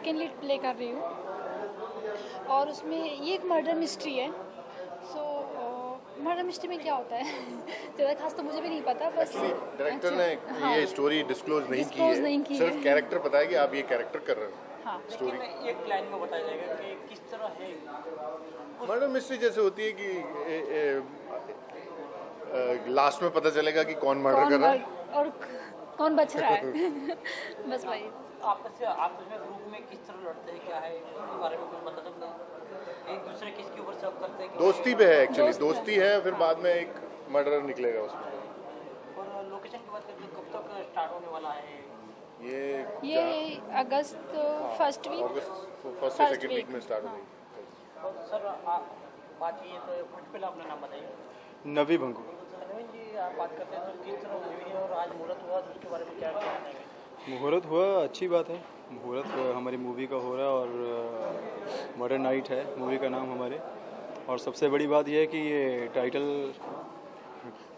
Second lead play कर रही हूँ और उसमें ये एक मर्डर मिस्ट्री है। सो मर्डर मिस्ट्री में क्या होता है ज़्यादा खास तो मुझे भी नहीं पता, बस डायरेक्टर ने हाँ, ये स्टोरी डिस्क्लोज नहीं की है, सिर्फ कैरेक्टर बताया कि आप ये कैरेक्टर कर रहे हो। हाँ, स्टोरी एक लाइन में बताया जाएगा कि किस तरह है। मर्डर मिस्ट्री जैसे होती है कि लास्ट में पता चलेगा कि कौन मर्डर कर रहा है और कौन बच रहा है बस वही। आपस में ग्रुप में किस तरह लड़ते हैं, क्या है इसके बारे में कुछ बता सकते हैं? एक दूसरे किसके ऊपर शक करते हैं? दोस्ती पे है एक्चुअली, दोस्ती है, फिर बाद में एक मर्डर निकलेगा उसमें। और लोकेशन की बात करते हैं, कब तक स्टार्ट होने वाला है? ये अगस्त फर्स्ट से सेकंड वीक में स्टार्ट होगी। और सर बात ये तो पहले अपना नाम बताइए। नवी भंगू। नवीन जी, आप बात करते हैं तो किस तरह मूवी है और आज मुहूर्त हुआ तो उसके बारे में क्या कहना है? मुहूर्त हुआ, अच्छी बात है। मुहूर्त हमारी मूवी का हो रहा है और मर्डर नाइट है मूवी का नाम हमारे। और सबसे बड़ी बात यह है कि ये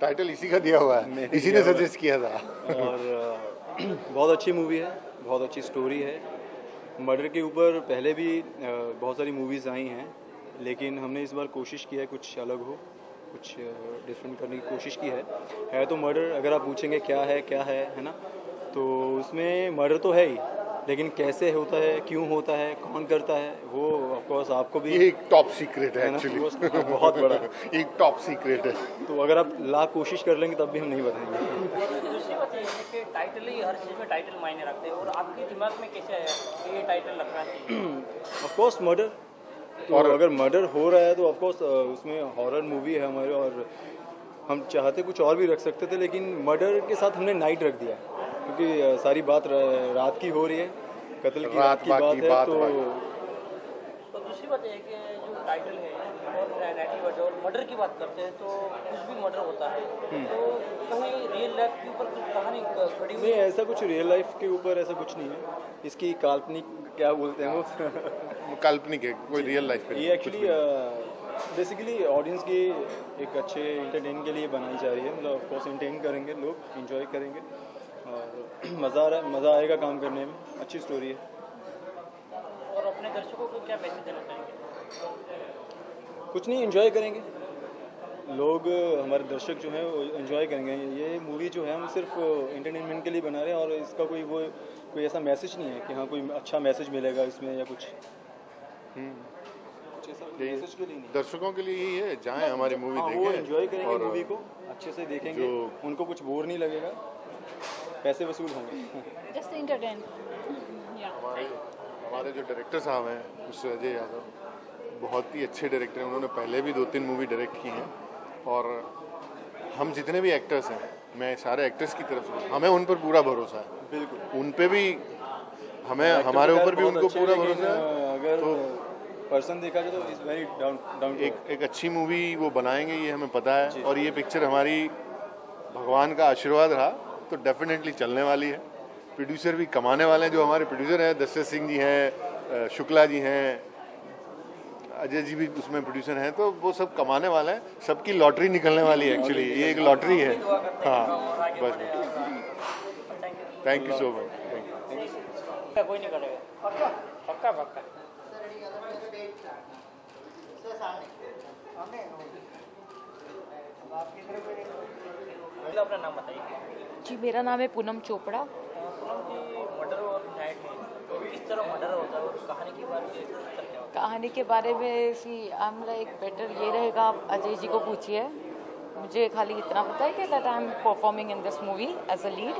टाइटल इसी का दिया हुआ है, इसी ने सजेस्ट किया था। और बहुत अच्छी मूवी है, बहुत अच्छी स्टोरी है। मर्डर के ऊपर पहले भी बहुत सारी मूवीज़ आई हैं, लेकिन हमने इस बार कोशिश किया है कुछ अलग हो, कुछ डिफरेंट करने की कोशिश की है तो मर्डर, अगर आप पूछेंगे क्या है ना, तो उसमें मर्डर तो है ही, लेकिन कैसे होता है, क्यों होता है, कौन करता है, वो ऑफ कोर्स आपको भी, ये एक टॉप सीक्रेट है एक्चुअली, बहुत बड़ा एक टॉप सीक्रेट है। तो अगर आप लाख कोशिश कर लेंगे तब भी हम नहीं बताएंगे। दूसरी बात ये है कि टाइटल ही, हर चीज़ में टाइटल मायने रखते हैं, और आपके दिमाग में कैसे आया कि ये टाइटल रखना चाहिए? ऑफ कोर्स मर्डर, तो अगर मर्डर हो रहा है तो ऑफ कोर्स उसमें हॉरर मूवी है हमारे, और हम चाहते कुछ और भी रख सकते थे, लेकिन मर्डर के साथ हमने नाइट रख दिया क्योंकि सारी बात रात की हो रही है, कत्ल की रात की बात है। तो दूसरी बात यह है कि जो टाइटल है और नैरेटिव और मर्डर की बात करते हैं तो कुछ भी मर्डर होता है, तो कहीं रियल लाइफ के ऊपर कुछ कहानी खड़ी हुई? नहीं, ऐसा कुछ रियल लाइफ के ऊपर ऐसा कुछ नहीं है, इसकी काल्पनिक क्या बोलते हैं वो काल्पनिक है, कोई रियल लाइफ पे ये एक्चुअली बेसिकली ऑडियंस की एक अच्छे एंटरटेन के लिए बनाई जा रही है। मतलब ऑफ कोर्स एंटरटेन करेंगे लोग, एंजॉय करेंगे और मज़ा आएगा काम करने में। अच्छी स्टोरी है। और अपने दर्शकों को क्या मैसेज देना चाहेंगे? कुछ नहीं, एंजॉय करेंगे लोग, हमारे दर्शक जो हैं वो एंजॉय करेंगे। ये मूवी जो है हम सिर्फ एंटरटेनमेंट के लिए बना रहे हैं और इसका कोई ऐसा मैसेज नहीं है कि हाँ कोई अच्छा मैसेज मिलेगा इसमें या कुछ ऐसा मैसेज के लिए नहीं। दर्शकों के लिए यही है, जाएं हमारी मूवी देखें, वो एंजॉय करेंगे, मूवी को अच्छे से देखेंगे, उनको कुछ बोर नहीं लगेगा, पैसे वसूल होंगे। Just entertain. हमारे जो डायरेक्टर साहब हैं, मिस्टर अजय यादव, बहुत ही अच्छे डायरेक्टर हैं। उन्होंने पहले भी 2-3 मूवी डायरेक्ट की हैं और हम जितने भी एक्टर्स हैं, मैं सारे एक्टर्स की तरफ से, हमें उन पर पूरा भरोसा है। बिल्कुल, उन पे भी हमें, हमारे ऊपर भी उनको पूरा भरोसा है। अगर तो पर्सन देखा जाए तो इज वेरी डाउन एक अच्छी मूवी वो बनाएंगे, ये हमें पता है। और ये पिक्चर हमारी भगवान का आशीर्वाद रहा तो डेफिनेटली चलने वाली है। प्रोड्यूसर भी कमाने वाले हैं, जो हमारे प्रोड्यूसर हैं, दशरथ सिंह जी हैं, शुक्ला जी हैं, अजय जी भी उसमें प्रोड्यूसर हैं, तो वो सब कमाने वाले हैं। सबकी लॉटरी निकलने वाली है एक्चुअली, ये एक लॉटरी है। हाँ बस, थैंक यू सो मच। कोई नहीं करेगा, पक्का पक्का। अपना नाम बताइए। जी, मेरा नाम है पूनम चोपड़ा। पूनम जी, मर्डर और नाइट है, तो किस तरह मर्डर होता है और कहानी के बारे में? कहानी के बारे में लाइक बेटर ये रहेगा, आप अजय जी को पूछिए। मुझे खाली इतना पता है कि that I am performing in this movie as a lead,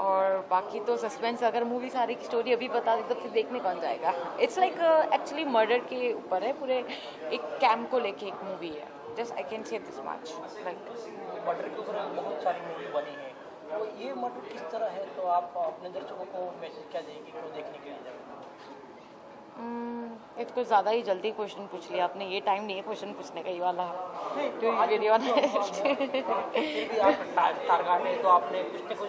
और बाकी तो सस्पेंस, अगर मूवी सारी की स्टोरी अभी बता दी तो फिर देखने कौन जाएगा। इट्स लाइक एक्चुअली मर्डर के ऊपर है, पूरे एक कैंप को लेके एक मूवी है। Just I can say this much, like murder के ऊपर बहुत सारी मूवी बनी है, तो ये मर्डर किस तरह है, तो आप अपने दर्शकों को मैसेज क्या देंगे तो देखने के लिए? इसको ज़्यादा ही जल्दी क्वेश्चन पूछ लिया आपने, ये टाइम नहीं है क्वेश्चन पूछने का, ये वाला नहीं तो वीडियो वाला है। फिर भी आप टारगेट है तो आपने कुछ न कुछ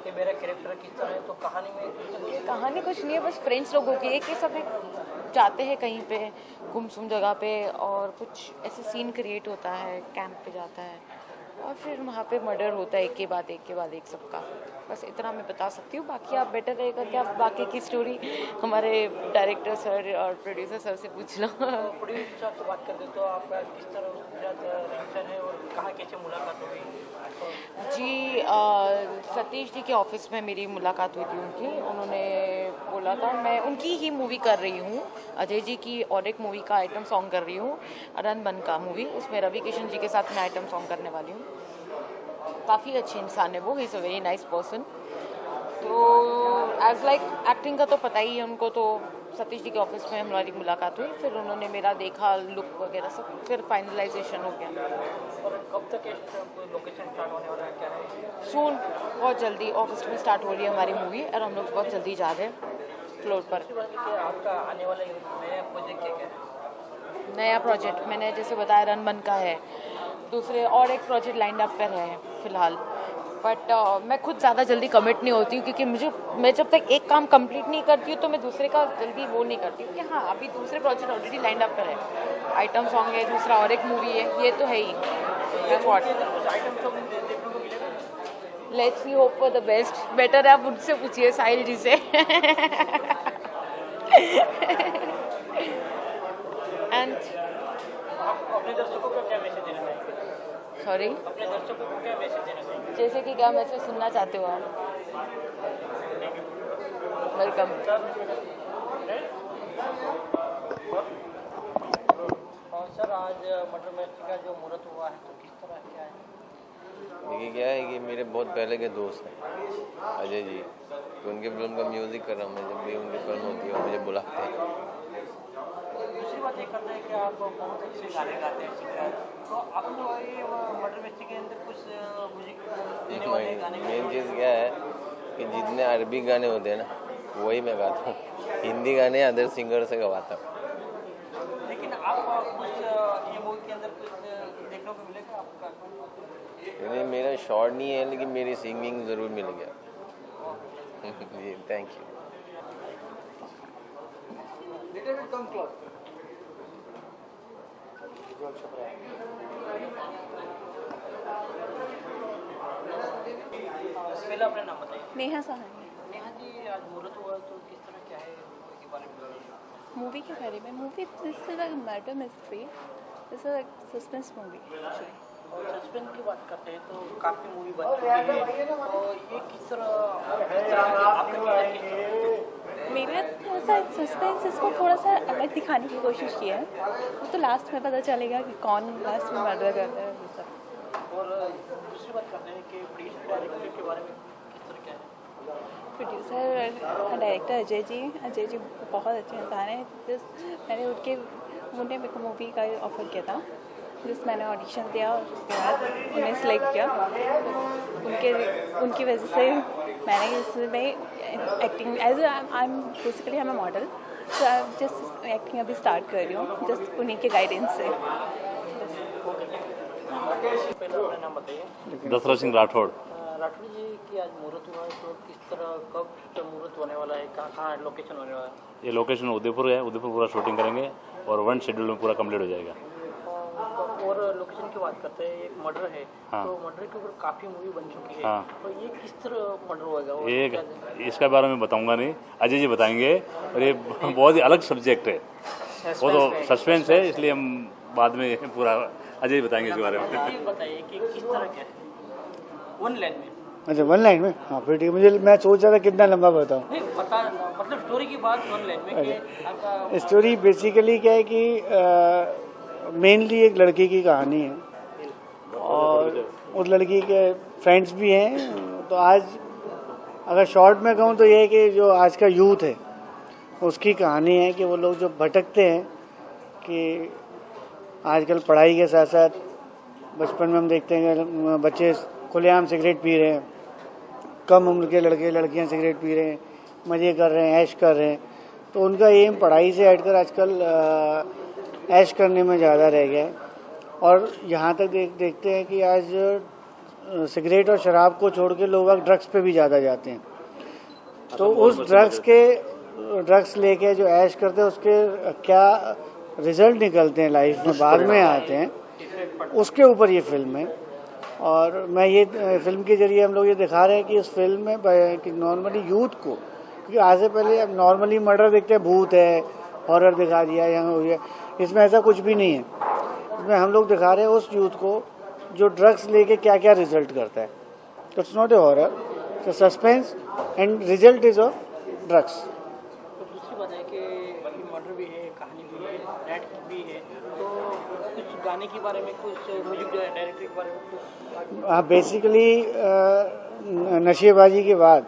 कि मेरा कैरेक्टर किस तरह है, तो कहानी में ये कहानी कुछ नहीं है, बस फ्रेंड्स लोगों की है कि सब एक जाते हैं कहीं पे गुमसुम जगह पे और कुछ ऐसे सीन क्रिएट होता है, कैंप पे जाता है और फिर वहाँ पे मर्डर होता है एक के बाद एक सबका। बस इतना मैं बता सकती हूँ, बाकी आप बेटर रहेगा कि आप बाकी की स्टोरी हमारे डायरेक्टर सर और प्रोड्यूसर सर से पूछ लो। प्रोड्यूसर साहब से बात करते तो आपका किस तरह रिलेशन है और कहाँ कैसे मुलाकात हुई? जी सतीश जी के ऑफिस में मेरी मुलाकात हुई थी उनकी। उन्होंने बोला था, मैं उनकी ही मूवी कर रही हूँ, अजय जी की और एक मूवी का आइटम सॉन्ग कर रही हूँ, रन बन का मूवी, उसमें रवि किशन जी के साथ मैं आइटम सॉन्ग करने वाली हूँ। काफ़ी अच्छे इंसान है वो, he is a very nice person. तो एज लाइक एक्टिंग का तो पता ही है उनको, तो सतीश जी के ऑफिस में हमारी मुलाकात हुई, फिर उन्होंने मेरा देखा लुक वगैरह सब, फिर फाइनलाइजेशन हो गया। और कब तक लोकेशन स्टार्ट होने वाला है, क्या है? सून, बहुत जल्दी अगस्त में स्टार्ट हो रही है हमारी मूवी और हम लोग बहुत जल्दी जा रहे हैं फ्लोर पर। आपका आने वाला नया प्रोजेक्ट क्या है? नया प्रोजेक्ट मैंने जैसे बताया रन बन का है, दूसरे और एक प्रोजेक्ट लाइन अप पर है फिलहाल, बट मैं खुद ज़्यादा जल्दी कमिट नहीं होती हूँ, क्योंकि मैं जब तक एक काम कंप्लीट नहीं करती हूँ तो मैं दूसरे का जल्दी वो नहीं करती हूँ। कि हाँ, अभी दूसरे प्रोजेक्ट ऑलरेडी लाइन अप पर है, आइटम सॉन्ग है, दूसरा और एक मूवी है, ये तो है ही। Let's see, hope for the best. Better है आप उनसे पूछिए, साहिल जी से। एंड अपने दर्शकों को क्या मैसेज देना चाहिए? सॉरी, अपने दर्शकों को क्या मैसेज देना चाहिए? जैसे कि क्या मैसेज सुनना चाहते हो आप? वेलकम। और सर, आज मर्डर मिस्ट्री का जो मुहूर्त हुआ है तो किस तरह क्या है? देखिए क्या है कि मेरे बहुत पहले के दोस्त हैं अजय जी, तो उनके फिल्म का म्यूज़िक कर रहा हूँ मैं, जब भी उनकी फिल्म होती है मुझे बुलाते हैं। दूसरी बात ये करते हैं कि आप बहुत अच्छे गाने गाते हैं, सिंगर, तो आपको ये मर्डर मिस्ट्री के अंदर कुछ म्यूजिक देने वाले गाने? मेन चीज़ क्या है कि जितने अरबी गाने होते हैं ना वही मैं गाता हूँ, हिंदी गाने अदर सिंगर से गवाता हूँ। लेकिन आप कुछ ये मूवी के अंदर कुछ देखने को मिलेगा आपका? नहीं, मेरा शॉर्ट नहीं है, लेकिन मेरी सिंगिंग ज़रूर मिल गया। जी, थैंक यू। पहले अपना नाम बताइए। नेहा सहानी। नेहा जी, आज मुहूर्त हुआ तो किस तरह क्या है मूवी के बारे में? मूवी के बारे में, movie this is a murder mystery, this is a suspense movie. और सस्पेंस की बात करते हैं तो काफ़ी मूवी बन चुकी है, तो ये किस तरह आपका मेरा थोड़ा सा सस्पेंस इसको थोड़ा सा अलग दिखाने की कोशिश की है, वो तो लास्ट में पता चलेगा कि कौन लास्ट में मर्डर करता है वो सब। और दूसरी बात करते हैं कि प्रोड्यूसर डायरेक्टर के बारे में किस तरह क्या है? प्रोड्यूसर डायरेक्टर अजय जी बहुत अच्छे इंसान हैं। मैंने उन्हें मेरे को मूवी का ऑफ़र किया था, जिस मैंने ऑडिशन दिया और उसके बाद उन्हें सेलेक्ट किया, उनकी वजह से मैंने इसमें acting I am basically I am a model, तो आई जस्ट एक्टिंग अभी स्टार्ट कर रही हूँ, जस्ट उन्हीं के गाइडेंस से। पहले अपना नाम बताइए। दशरथ सिंह राठौड़। राठौड़ जी की आज मुहूर्त हुआ है तो किस तरह कब मुहूर्त होने वाला है, कहाँ लोकेशन होने वाला है? ये लोकेशन उदयपुर है, उदयपुर पूरा शूटिंग करेंगे और 1 शेड्यूल में पूरा कंप्लीट हो जाएगा। और लोकेशन की बात करते हैं, एक मर्डर है, हाँ। तो मर्डर के ऊपर काफ़ी मूवी बन चुकी है, हाँ। तो ये किस तरह मर्डर होगा? ये इसके बारे में बताऊंगा नहीं, अजय जी बताएंगे, और ये बहुत ही अलग सब्जेक्ट है, वो तो सस्पेंस है, इसलिए हम बाद में पूरा अजय जी बताएंगे इसके बारे में। ये बताइए कि किस तरह क्या है, 1 लाइन में? अच्छा 1 लाइन में, हाँ फिर ठीक है। मुझे मैं सोच रहा था कितना लंबा बताऊँ। नहीं पता, मतलब स्टोरी की बात 1 लाइन में कि आपका स्टोरी बेसिकली क्या है कि मेनली एक लड़की की कहानी है और उस लड़की के फ्रेंड्स भी हैं। तो आज अगर शॉर्ट में कहूँ तो ये है कि जो आज का यूथ है उसकी कहानी है कि वो लोग जो भटकते हैं, कि आजकल पढ़ाई के साथ साथ बचपन में हम देखते हैं कि बच्चे खुलेआम सिगरेट पी रहे हैं, कम उम्र के लड़के लड़कियां सिगरेट पी रहे हैं, मज़े कर रहे हैं, ऐश कर रहे हैं। तो उनका एम पढ़ाई से हटकर आजकल ऐश करने में ज़्यादा रह गया है। और यहाँ तक देखते हैं कि आज सिगरेट और शराब को छोड़ के लोग ड्रग्स पे भी ज़्यादा जाते हैं। तो उस ड्रग्स लेके जो ऐश करते हैं उसके क्या रिजल्ट निकलते हैं लाइफ में बाद में आते हैं, उसके ऊपर ये फिल्म है। और मैं ये फिल्म के जरिए हम लोग ये दिखा रहे हैं कि इस फिल्म में कि नॉर्मली यूथ को, क्योंकि आज से पहले अब नॉर्मली मर्डर देखते हैं, भूत है, हॉरर दिखा दिया, यहाँ हो गया, इसमें ऐसा कुछ भी नहीं है। इसमें हम लोग दिखा रहे हैं उस यूथ को जो ड्रग्स लेके क्या क्या रिजल्ट करता है। It's not a horror, it's suspense and result is of drugs. तो दूसरी बात है कि मर्डर भी है, कहानी भी है, नेट भी है, तो कुछ गाने के बारे में, कुछ म्यूजिक डायरेक्टर के बारे में कुछ? हाँ, बेसिकली नशेबाजी के बाद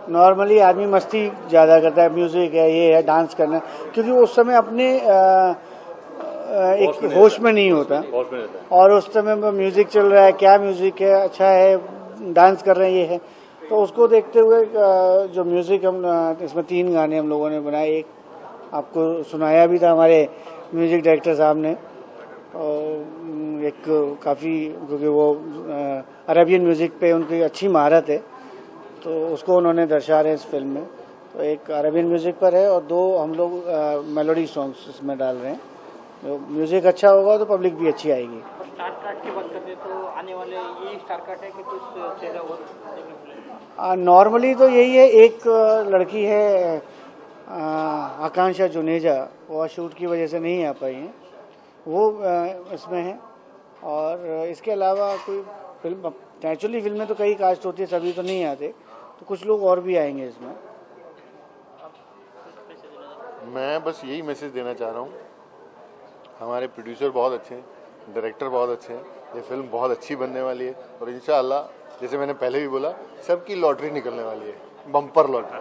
नॉर्मली आदमी मस्ती ज़्यादा करता है, म्यूज़िक है, ये है, डांस करना, क्योंकि उस समय अपने एक होश में नहीं होता, और उस समय म्यूज़िक चल रहा है, क्या म्यूज़िक है, अच्छा है, डांस कर रहे हैं, ये है। तो उसको देखते हुए जो म्यूज़िक हम इसमें 3 गाने हम लोगों ने बनाए, एक आपको सुनाया भी था हमारे म्यूज़िक डायरेक्टर साहब ने, और एक काफ़ी, क्योंकि वो अरेबियन म्यूज़िक पे उनकी अच्छी महारत है, तो उसको उन्होंने दर्शा रहे हैं इस फिल्म में। तो एक अरेबियन म्यूज़िक पर है और 2 हम लोग मेलोडी सॉन्ग्स इसमें डाल रहे हैं। तो म्यूज़िक अच्छा होगा तो पब्लिक भी अच्छी आएगी। स्टार कास्ट की बात करते तो आने वाले ये स्टार कास्ट है कि कुछ चेहरा और देखने को मिलेगा? नॉर्मली तो यही है, एक लड़की है आकांक्षा जुनेजा, वो शूट की वजह से नहीं आ पाई हैं, वो इसमें है। और इसके अलावा कोई फिल्म, नेचुरली फिल्म में तो कई कास्ट होती है, सभी तो नहीं आते, तो कुछ लोग और भी आएंगे इसमें। मैं बस यही मैसेज देना चाह रहा हूँ, हमारे प्रोड्यूसर बहुत अच्छे हैं, डायरेक्टर बहुत अच्छे हैं, ये फिल्म बहुत अच्छी बनने वाली है, और इंशाअल्लाह जैसे मैंने पहले भी बोला, सबकी लॉटरी निकलने वाली है, बम्पर लॉटरी।